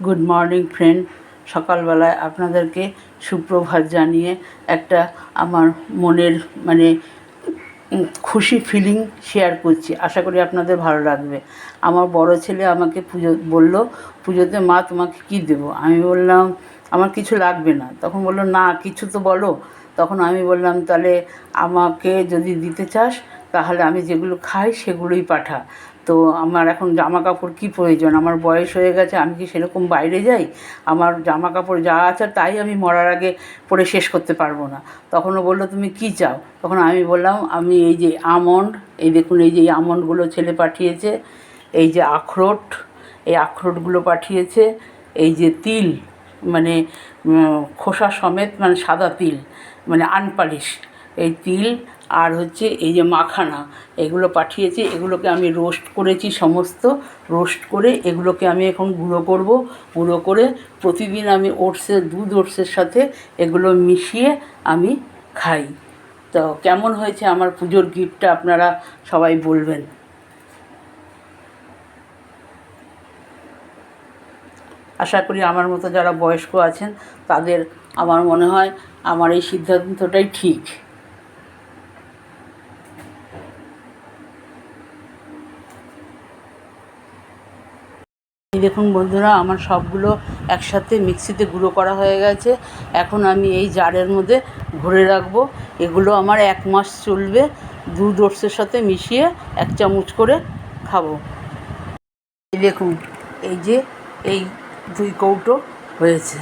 Good morning friend. সকালবেলায় আপনাদেরকে সুপ্রভাত জানিয়ে একটা আমার মনের খুশি ফিলিং শেয়ার করছি। আশা করি আপনাদের ভালো লাগবে। আমার বড় ছেলে আমাকে বলল, পুজোতে মা তোমাকে কী দেবো? আমি বললাম আমার কিছু লাগবে না। তখন বললো না কিছু তো বলো। তখন আমি বললাম তাহলে আমাকে যদি দিতে চাস তাহলে আমি যেগুলো খাই সেগুলোই পাঠা। তো আমার এখন জামা কাপড় কী প্রয়োজন? আমার বয়স হয়ে গেছে, আমি কি সেরকম বাইরে যাই? আমার জামা কাপড় যা আছে তাই আমি মরার আগে পরে শেষ করতে পারবো না। তখন ও বললো তুমি কী চাও? তখন আমি বললাম আমি এই যে আমন্ড, এই দেখুন এই যে এই আমন্ডগুলো ছেলে পাঠিয়েছে, এই যে আখরোট, এই আখরোটগুলো পাঠিয়েছে, এই যে তিল মানে খোসা সমেত মানে সাদা তিল মানে আনপালিশ এই তিল, আর হচ্ছে এই যে মাখানা এগুলো পাঠিয়েছে। এগুলোকে আমি রোস্ট করেছি, সমস্ত রোস্ট করে এগুলোকে আমি এখন গুঁড়ো করব। গুঁড়ো করে প্রতিদিন আমি ওটসের সাথে এগুলো মিশিয়ে আমি খাই। তো কেমন হয়েছে আমার পুজোর গিফটটা আপনারা সবাই বলবেন। আশা করি আমার মতো যারা বয়স্ক আছেন তাদের আমার মনে হয় আমার এই সিদ্ধান্তটাই ঠিক। দেখুন বন্ধুরা, আমার সবগুলো একসাথে মিক্সিতে গুঁড়ো করা হয়ে গেছে। এখন আমি এই জারের মধ্যে ভরে রাখবো। এগুলো আমার 1 মাস চলবে। দুধ ওটসের সাথে মিশিয়ে 1 চামচ করে খাবো। দেখুন এই যে এই 2 কৌটো হয়েছে।